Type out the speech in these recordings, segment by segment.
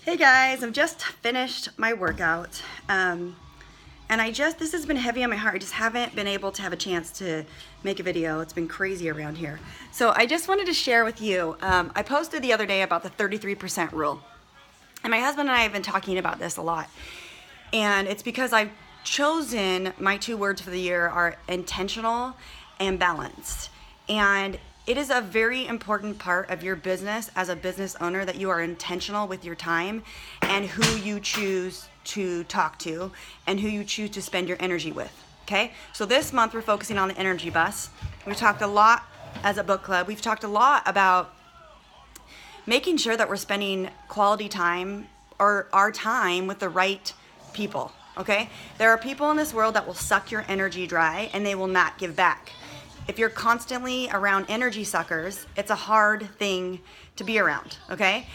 Hey guys, I've just finished my workout, and this has been heavy on my heart. I just haven't been able to have a chance to make a video. It's been crazy around here. So I just wanted to share with you, I posted the other day about the 33% rule. And my husband and I have been talking about this a lot. And it's because I've chosen my 2 words for the year are intentional and balanced. And it is a very important part of your business as a business owner that you are intentional with your time and who you choose to talk to and who you choose to spend your energy with, okay? So this month we're focusing on the energy bus. We've talked a lot as a book club. We've talked a lot about making sure that we're spending quality time or our time with the right people, okay? There are people in this world that will suck your energy dry and they will not give back. If you're constantly around energy suckers, it's a hard thing to be around, okay?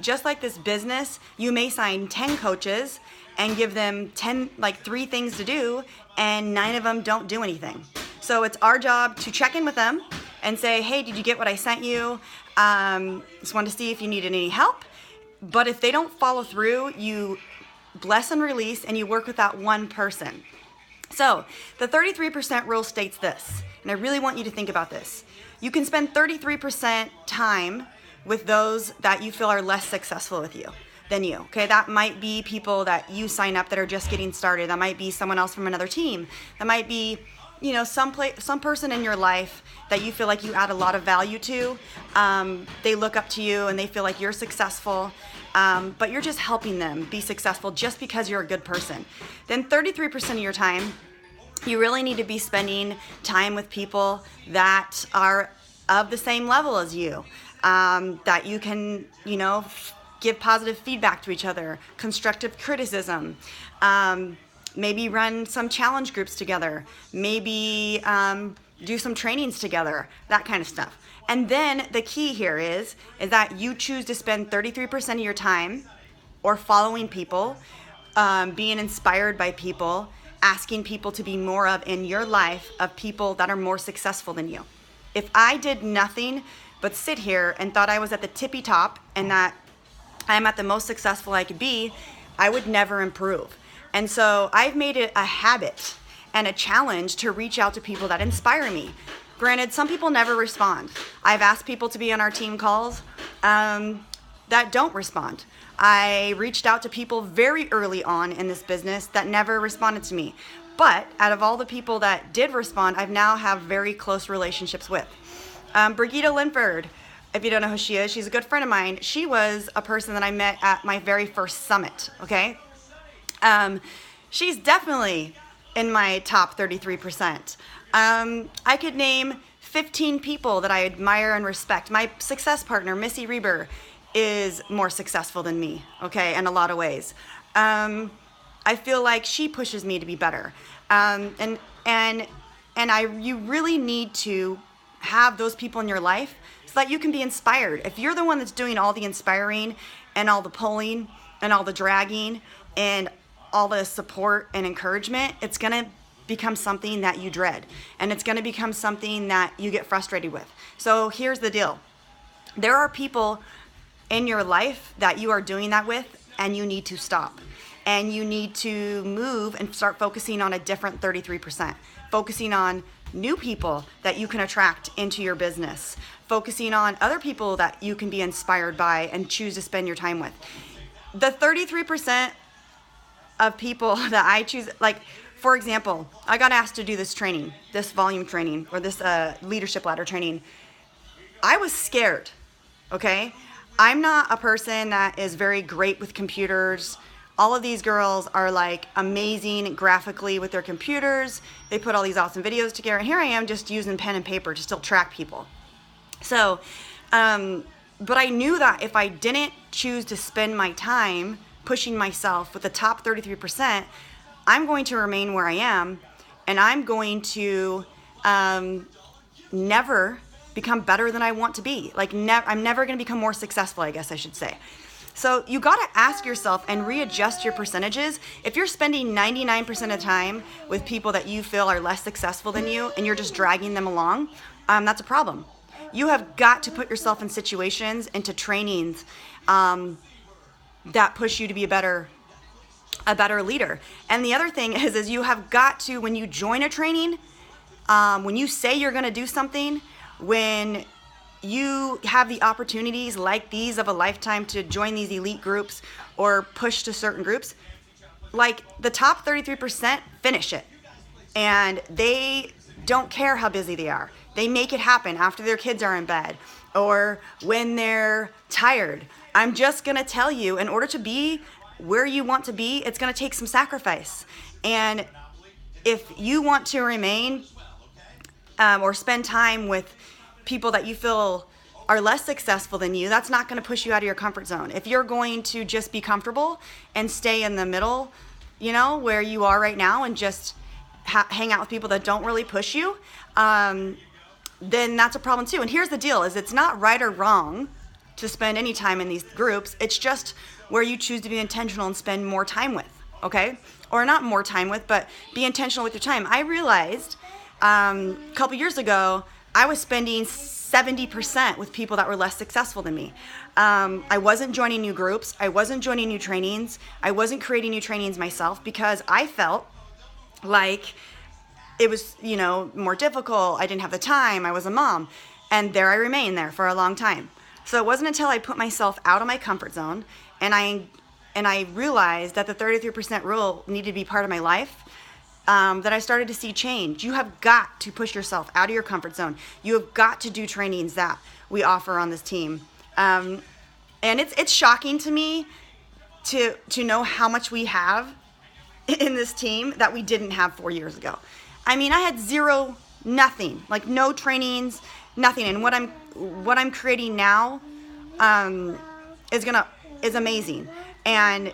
Just like this business, you may sign 10 coaches and give them 3 things to do, and 9 of them don't do anything. So it's our job to check in with them and say, hey, did you get what I sent you? Just wanted to see if you needed any help. But if they don't follow through, you bless and release, and you work with that one person. So the 33% rule states this, and I really want you to think about this. You can spend 33% time with those that you feel are less successful than you. Okay, that might be people that you sign up that are just getting started. That might be someone else from another team. That might be, some person in your life that you feel like you add a lot of value to. They look up to you and they feel like you're successful, but you're just helping them be successful just because you're a good person. Then 33% of your time, you really need to be spending time with people that are of the same level as you, that you can, give positive feedback to each other, constructive criticism, maybe run some challenge groups together, maybe do some trainings together, that kind of stuff. And then the key here is that you choose to spend 33% of your time or following people, being inspired by people, asking people to be more of in your life of people that are more successful than you. If I did nothing but sit here and thought I was at the tippy top and that I'm at the most successful I could be, I would never improve. And so I've made it a habit and a challenge to reach out to people that inspire me. Granted, some people never respond. I've asked people to be on our team calls that don't respond. I reached out to people very early on in this business that never responded to me. But out of all the people that did respond, I've now have very close relationships with. Brigitte Linford, if you don't know who she is, she's a good friend of mine. She was a person that I met at my very first summit, okay? She's definitely in my top 33%. I could name 15 people that I admire and respect. My success partner, Missy Reber, is more successful than me, okay, in a lot of ways. I feel like she pushes me to be better. You really need to have those people in your life so that you can be inspired. If you're the one that's doing all the inspiring and all the pulling and all the dragging and all the support and encouragement, it's gonna become something that you dread, and it's gonna become something that you get frustrated with. So here's the deal. There are people in your life that you are doing that with, and you need to stop. And you need to move and start focusing on a different 33%. Focusing on new people that you can attract into your business. Focusing on other people that you can be inspired by and choose to spend your time with. The 33% of people that I choose, for example, I got asked to do this training, this volume training, or this leadership ladder training. I was scared, okay? I'm not a person that is very great with computers. All of these girls are amazing graphically with their computers. They put all these awesome videos together. And here I am just using pen and paper to still track people. So, but I knew that if I didn't choose to spend my time pushing myself with the top 33%, I'm going to remain where I am, and I'm going to never become better than I want to be. I'm never going to become more successful, I guess I should say. So you got to ask yourself and readjust your percentages. If you're spending 99% of the time with people that you feel are less successful than you and you're just dragging them along, that's a problem. You have got to put yourself in situations, into trainings, that push you to be a better leader. And the other thing is you have got to, when you join a training, when you say you're going to do something, when you have the opportunities like these of a lifetime to join these elite groups or push to certain groups, like the top 33% finish it. And they don't care how busy they are. They make it happen after their kids are in bed or when they're tired. I'm just going to tell you, in order to be where you want to be, it's going to take some sacrifice. And if you want to remain or spend time with people that you feel are less successful than you, that's not going to push you out of your comfort zone. If you're going to just be comfortable and stay in the middle, you know, where you are right now and just hang out with people that don't really push you, then that's a problem too. And here's the deal, is it's not right or wrong to spend any time in these groups. It's just where you choose to be intentional and spend more time with, okay? Or not more time with, but be intentional with your time. I realized a couple years ago, I was spending 70% with people that were less successful than me. I wasn't joining new groups. I wasn't joining new trainings. I wasn't creating new trainings myself because I felt like it was, you know, more difficult. I didn't have the time. I was a mom. And there I remained there for a long time. So it wasn't until I put myself out of my comfort zone and I realized that the 33% rule needed to be part of my life, that I started to see change. You have got to push yourself out of your comfort zone. You have got to do trainings that we offer on this team. And it's shocking to me to know how much we have in this team that we didn't have 4 years ago. I mean, I had nothing, like no trainings, nothing. And what I'm creating now is amazing. And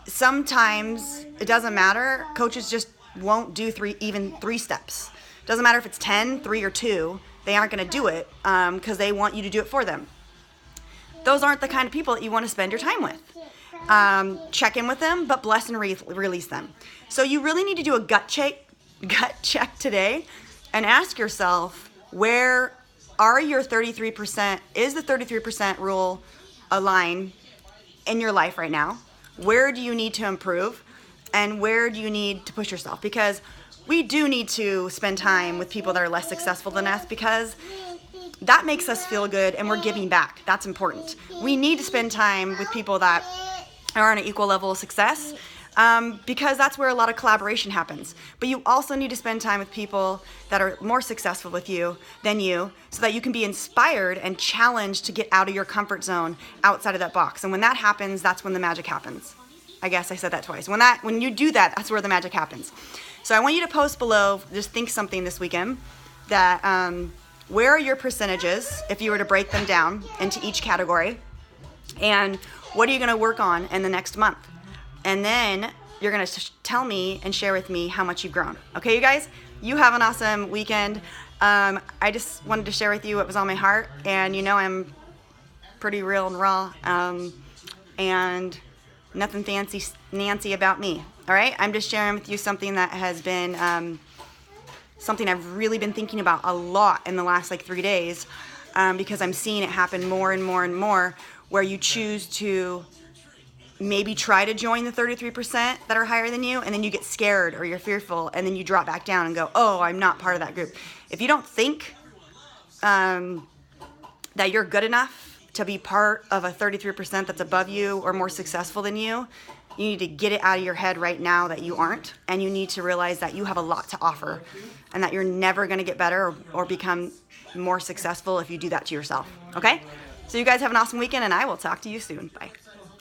sometimes it doesn't matter. Coaches just won't do even three steps. Doesn't matter if it's 10, 3, or 2. They aren't going to do it because they want you to do it for them. Those aren't the kind of people that you want to spend your time with. Check in with them, but bless and release them. So you really need to do a gut check today and ask yourself, where are your 33%? Is the 33% rule aligned in your life right now? Where do you need to improve? And where do you need to push yourself? Because we do need to spend time with people that are less successful than us, because that makes us feel good and we're giving back. That's important. We need to spend time with people that are on an equal level of success, because that's where a lot of collaboration happens. But you also need to spend time with people that are more successful than you, so that you can be inspired and challenged to get out of your comfort zone, outside of that box. And when that happens, that's when the magic happens. I guess I said that twice. When you do that, that's where the magic happens. So I want you to post below, just think something this weekend, that where are your percentages if you were to break them down into each category, and what are you going to work on in the next month? And then you're going to tell me and share with me how much you've grown. Okay, you guys? You have an awesome weekend. I just wanted to share with you what was on my heart, and you know I'm pretty real and raw, and nothing fancy Nancy about me. All right? I'm just sharing with you something that has been something I've really been thinking about a lot in the last 3 days, because I'm seeing it happen more and more and more, where you choose to maybe try to join the 33% that are higher than you, and then you get scared or you're fearful, and then you drop back down and go, oh, I'm not part of that group. If you don't think that you're good enough to be part of a 33% that's above you or more successful than you need to get it out of your head right now that you aren't, and you need to realize that you have a lot to offer, and that you're never going to get better or become more successful if you do that to yourself. Okay? So you guys have an awesome weekend, and I will talk to you soon. Bye.